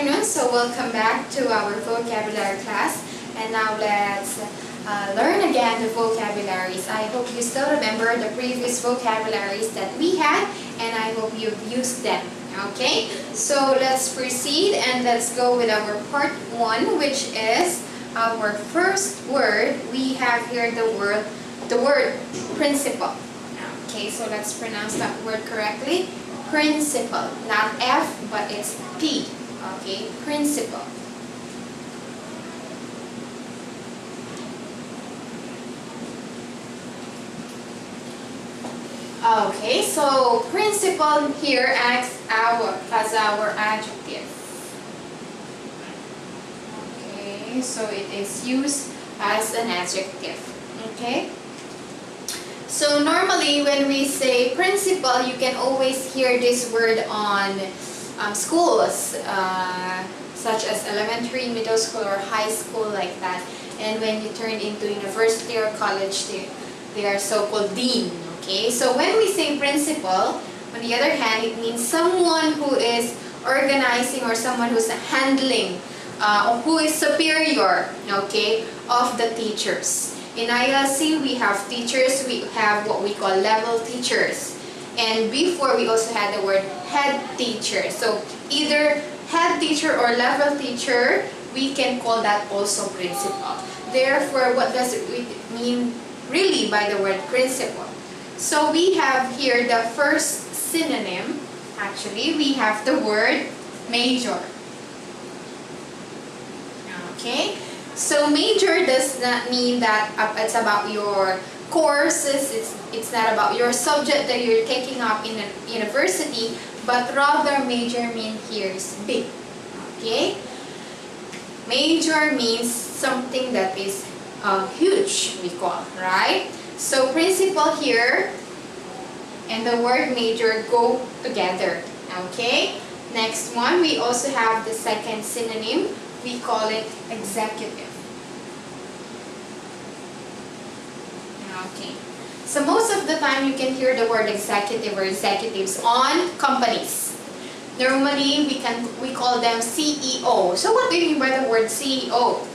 afternoon, so welcome back to our vocabulary class. And now let's learn again the vocabularies. I hope you still remember the previous vocabularies that we had, and I hope you've used them. Okay, so let's proceed and let's go with our part 1, which is our first word. We have here the word principal. Okay, so let's pronounce that word correctly. Principal, not F, but it's P. Okay, principal. Okay, so principal here acts as our adjective. Okay, so it is used as an adjective. Okay. So normally when we say principal, you can always hear this word on schools, such as elementary, middle school, or high school, like that. And when you turn into university or college, they are so-called dean. Okay, so when we say principal, on the other hand, it means someone who is organizing or someone who's handling, or who is superior, okay, of the teachers. In ILC, we have teachers, we have what we call level teachers. And before, we also had the word head teacher. So either head teacher or level teacher, we can call that also principal. Therefore, what does it mean really by the word principal? So we have here the first synonym. Actually, we have the word major. Okay. So major does not mean that it's about your courses, it's not about your subject that you're taking up in a university, but rather major mean here is big. Okay? Major means something that is huge, we call, right? So principal here and the word major go together. Okay? Next one, we also have the second synonym. We call it executive. Okay. So most of the time you can hear the word executive or executives on companies. Normally we call them CEO. So what do you mean by the word CEO?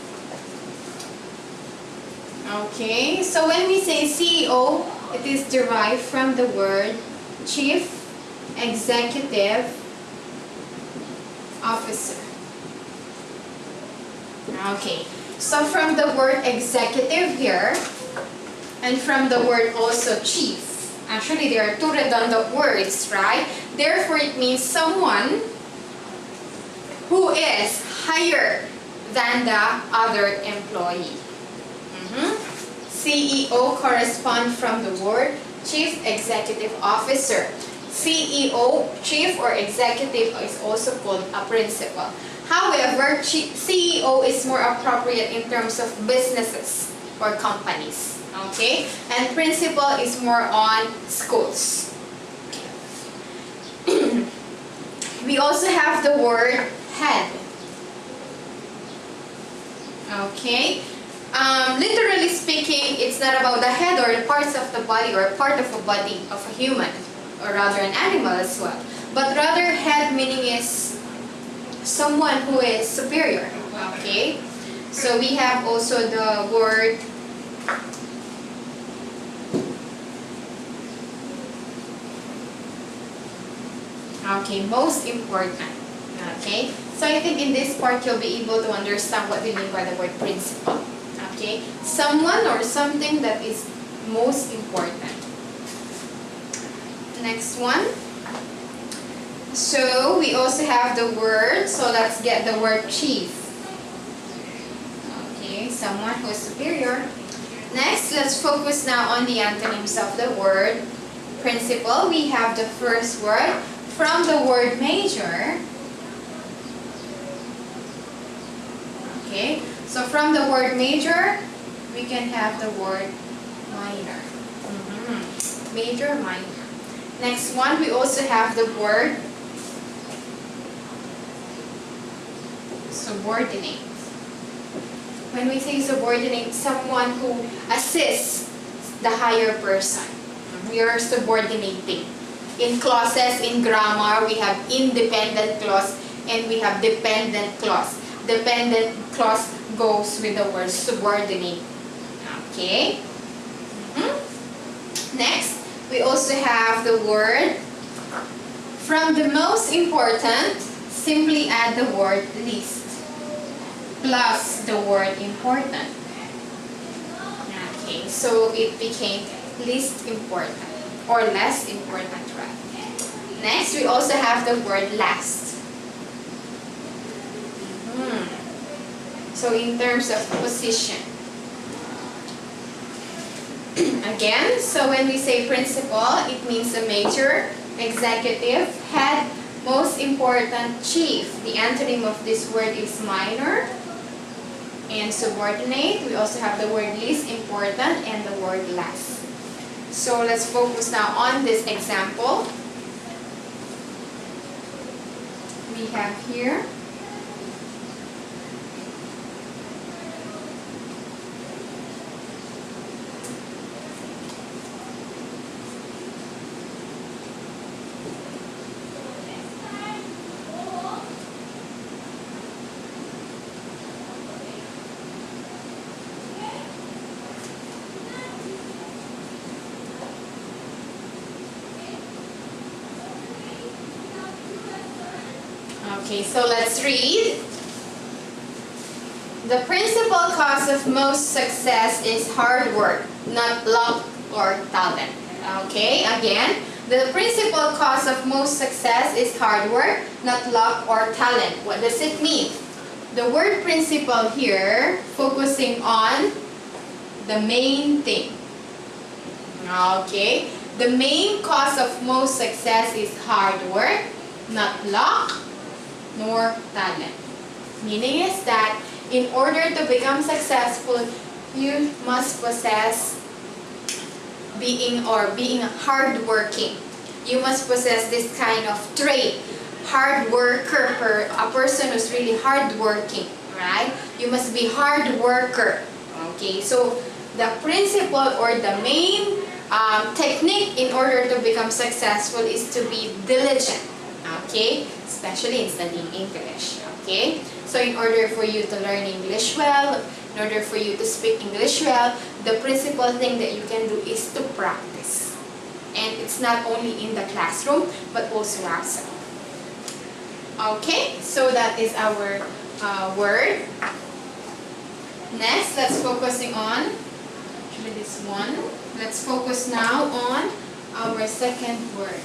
Okay. So when we say CEO, it is derived from the word Chief Executive Officer. Okay, so from the word executive here, and from the word also chief, actually there are two redundant words, right? Therefore, it means someone who is higher than the other employee. CEO corresponds from the word Chief Executive Officer. CEO, chief or executive, is also called a principal. However, CEO is more appropriate in terms of businesses or companies. Okay? And principal is more on schools. We also have the word head. Okay? Literally speaking, it's not about the head or the parts of the body or part of a body of a human, or rather an animal as well. But rather, head meaning is someone who is superior. Okay, so we have also the word most important. Okay, so I think in this part you'll be able to understand what we mean by the word principal. Okay, someone or something that is most important. Next one. So we also have the word, so let's get the word chief. Okay, someone who is superior. Next, let's focus now on the antonyms of the word principal. We have the first word from the word major. Okay, so from the word major, we can have the word minor. Major, minor. Next one, we also have the word subordinate. When we say subordinate, someone who assists the higher person. We are subordinating. In clauses, in grammar, we have independent clause and we have dependent clause. Dependent clause goes with the word subordinate. Okay? Next, we also have the word from the most important, simply add the word least plus the word important. Okay, so it became least important or less important, right? Next, we also have the word last. So in terms of position. Again, so when we say principal, it means a major, executive, head, most important, chief. The antonym of this word is minor. And subordinate, we also have the word least important and the word last. So let's focus now on this example. We have here okay, so let's read. The principal cause of most success is hard work, not luck or talent. Okay, again, the principal cause of most success is hard work, not luck or talent. What does it mean? The word principal here, focusing on the main thing. Okay, the main cause of most success is hard work, not luck nor talent. Meaning is that in order to become successful, you must possess being hardworking. You must possess this kind of trait, hard worker, a person who's really hardworking, right? You must be hard worker. Okay, so the principle or the main technique in order to become successful is to be diligent. Okay, especially in studying English. Okay, so in order for you to learn English well, in order for you to speak English well, the principal thing that you can do is to practice. And it's not only in the classroom, but also outside. Okay, so that is our word. Next, let's focusing on this one. Let's focus now on our second word.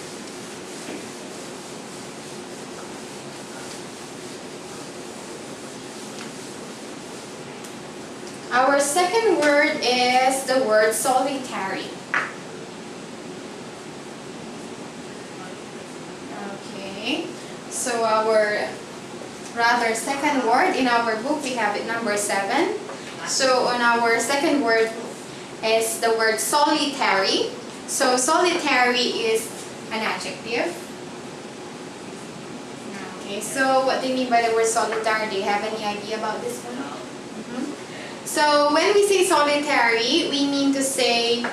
Our second word is the word solitary. Okay, so our second word in our book, we have it number 7. So on our second word is the word solitary. So solitary is an adjective. Okay, so what do you mean by the word solitary? Do you have any idea about this one? So when we say solitary, we mean to say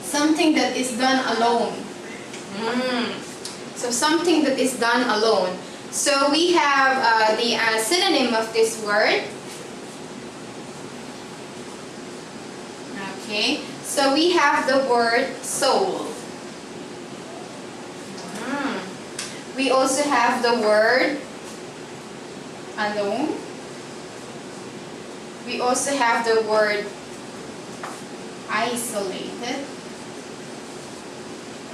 something that is done alone. So something that is done alone. So we have the synonym of this word. Okay, so we have the word soul. We also have the word alone. We also have the word isolated,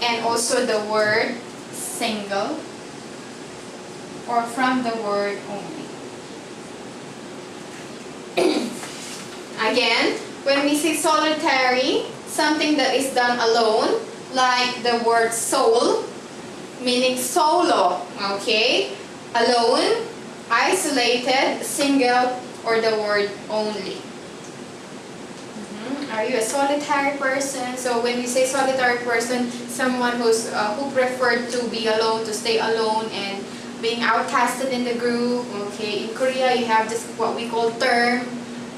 and also the word single, or from the word only. Again, when we say solitary, something that is done alone, like the word soul, meaning solo, okay? Alone, isolated, single, or the word only. Are you a solitary person? So when we say solitary person, someone who's who preferred to be alone, to stay alone, and being outcasted in the group. Okay, in Korea you have this what we call term,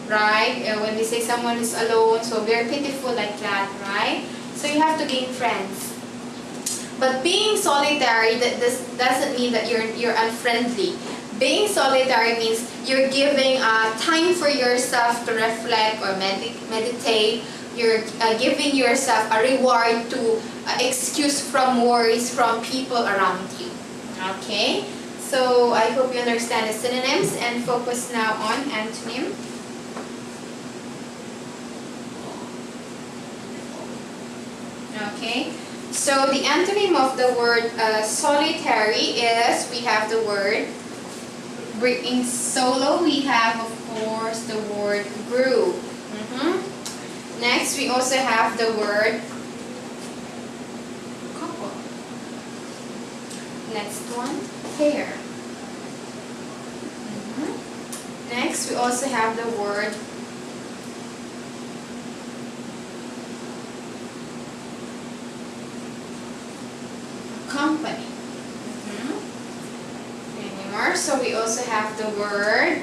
right? When we say someone is alone, so very pitiful like that, right? So you have to gain friends. But being solitary, this doesn't mean that you're unfriendly. Being solitary means you're giving time for yourself to reflect or meditate. You're giving yourself a reward to excuse from worries from people around you. Okay? So I hope you understand the synonyms and focus now on antonym. Okay? So the antonym of the word solitary is, we have the word, in solo we have of course the word group. Next we also have the word couple. Next one, pair. Next we also have the word company. Anymore. So we also have the word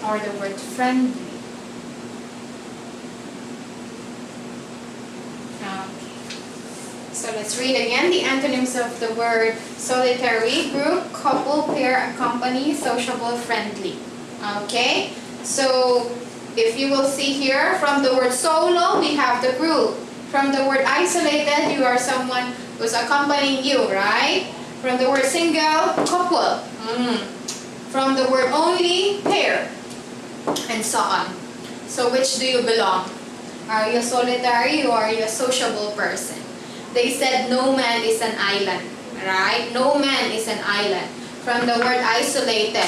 or the word friendly. So let's read again the antonyms of the word solitary: group, couple, pair, company, sociable, friendly. Okay? So if you will see here, from the word solo, we have the group. From the word isolated, you are someone who's accompanying you, right? From the word single, couple. From the word only, pair. And so on. So which do you belong? Are you a solitary or are you a sociable person? They said no man is an island, right? No man is an island. From the word isolated,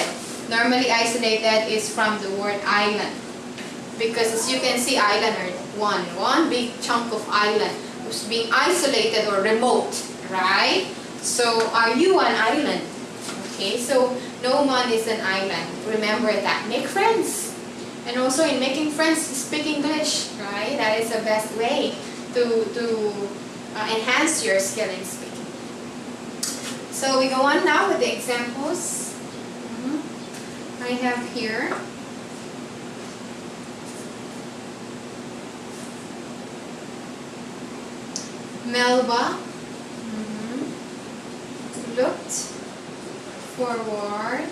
normally isolated is from the word island. Because as you can see, island are one big chunk of island who's being isolated or remote, right? So are you an island? Okay, so no man is an island. Remember that. Make friends. And also in making friends, speak English, right? That is the best way to enhance your skill in speaking. So we go on now with the examples. I have here Melba looked forward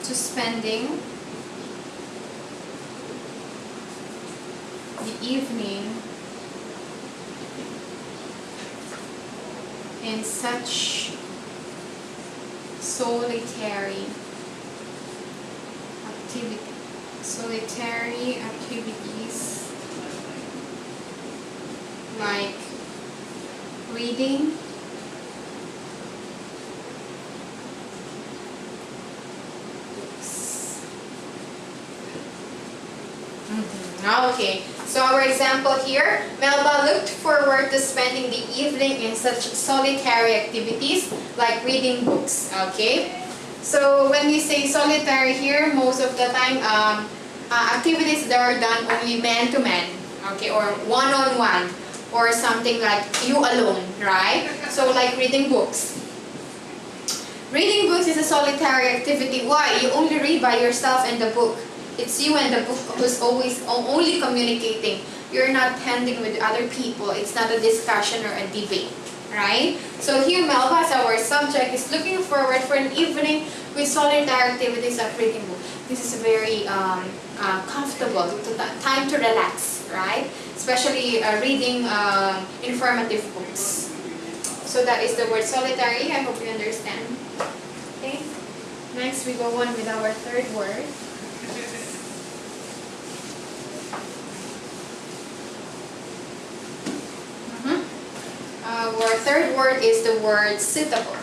to spending the evening in such solitary activities like reading, Okay, so our example here, Melba looked forward to spending the evening in such solitary activities like reading books. Okay, so when we say solitary here, most of the time activities that are done only man to man, okay, or one-on-one, or something like you alone, right? So like reading books. Reading books is a solitary activity. Why? You only read by yourself and the book. It's you and the book who's always only communicating. You're not pending with other people. It's not a discussion or a debate, right? So here Melba, as our subject, is looking forward for an evening with solitary activities like reading book. This is very comfortable, time to relax, right? Especially reading informative books. So that is the word solitary. I hope you understand. Okay. Next, we go on with our third word. Our third word is the word suitable.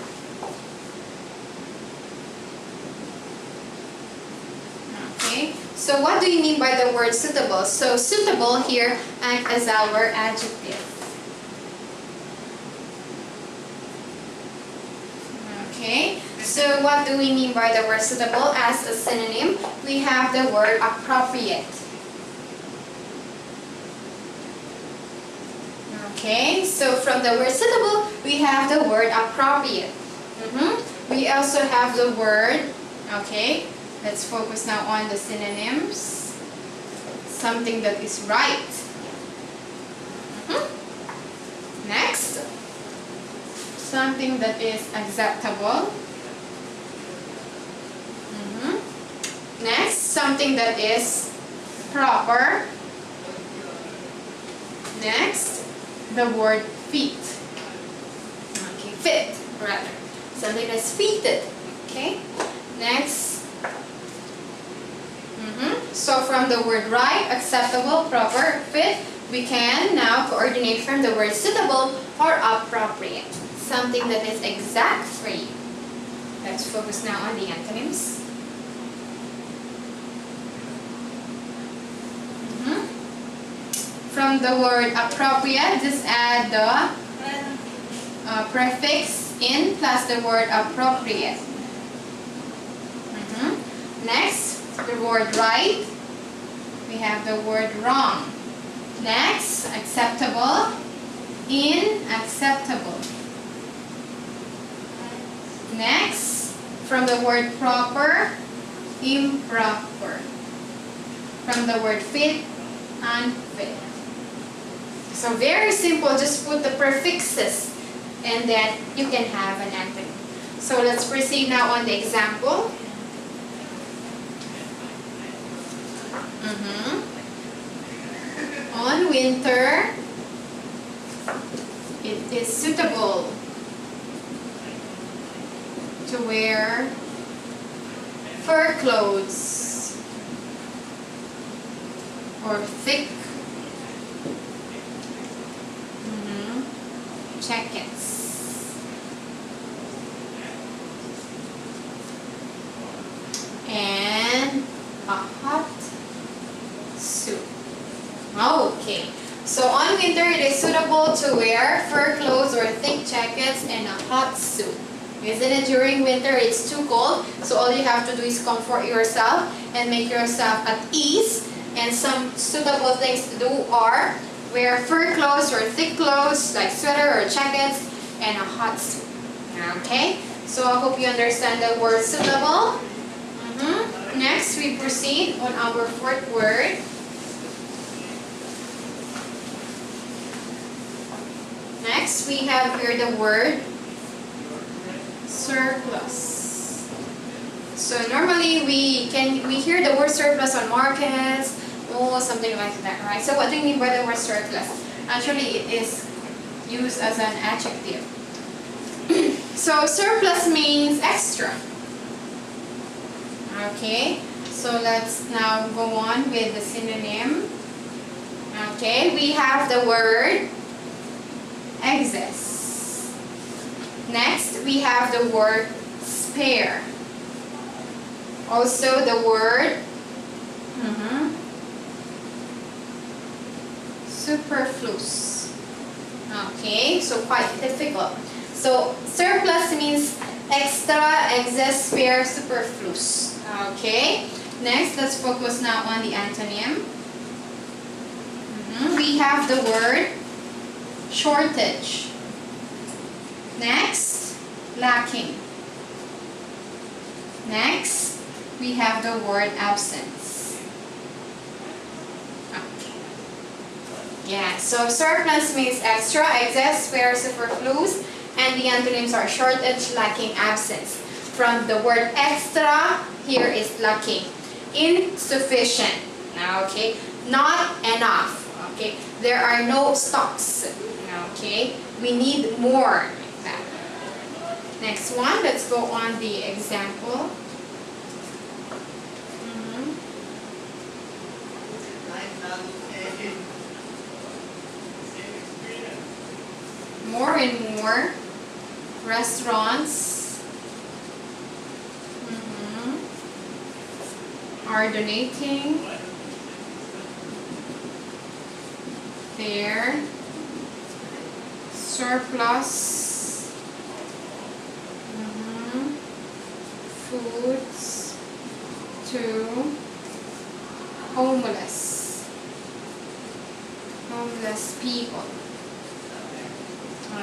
Okay, so what do you mean by the word suitable? So suitable here acts as our adjective. Okay, so what do we mean by the word suitable? As a synonym, we have the word appropriate. Okay, so from the word suitable, we have the word appropriate. We we also have the word, okay, let's focus now on the synonyms. Something that is right. Next, something that is acceptable. Next, something that is proper. Next, the word fit. Okay, fit rather. Something that's fitted. Okay. Next. So from the word right, acceptable, proper, fit, we can now coordinate from the word suitable or appropriate. Something that is exact for you. Let's focus now on the antonyms. From the word appropriate, just add the prefix in plus the word appropriate. Next, the word right, we have the word wrong. Next, acceptable, inacceptable. Next, from the word proper, improper. From the word fit, unfit. So very simple, just put the prefixes and then you can have an antonym. So let's proceed now on the example. On winter, it is suitable to wear fur clothes or thick jackets. And a hot suit. Okay, so on winter it is suitable to wear fur clothes or thick jackets and a hot suit. Isn't it? During winter it's too cold, so all you have to do is comfort yourself and make yourself at ease. And some suitable things to do are wear fur clothes or thick clothes like sweater or jackets and a hot suit. Okay, so I hope you understand the word suitable. Next, we proceed on our fourth word. Next, we have here the word surplus. So normally we hear the word surplus on markets, something like that, right? So what do you mean by the word surplus? Actually, it is used as an adjective. So surplus means extra. Okay, so let's now go on with the synonym. Okay, we have the word excess. Next, we have the word spare. Also the word superfluous. Okay, so quite difficult. So surplus means extra, excess, spare, superfluous. Okay, next let's focus now on the antonym. We have the word shortage. Next, lacking. Next, we have the word absence. Okay. Yeah, so surplus means extra, excess, spare, superfluous, and the antonyms are shortage, lacking, absence. From the word extra, here is lacking. Insufficient. Okay, not enough. Okay, there are no stocks. Okay, we need more. Like that. Next one, let's go on the example. More and more restaurants are donating their surplus foods to homeless people.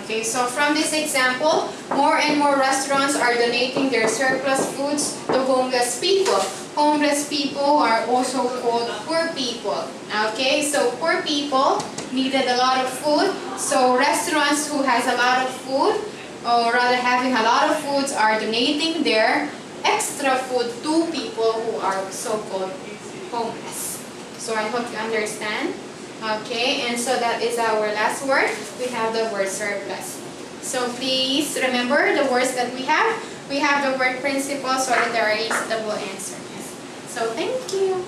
Okay, so from this example, more and more restaurants are donating their surplus foods to homeless people. Homeless people are also called poor people. Okay, so poor people needed a lot of food. So restaurants who has a lot of food, or rather having a lot of foods, are donating their extra food to people who are so-called homeless. So I hope you understand. Okay, and so that is our last word. We have the word surplus. So please remember the words that we have. We have the word principal so that there are double answers. So thank you.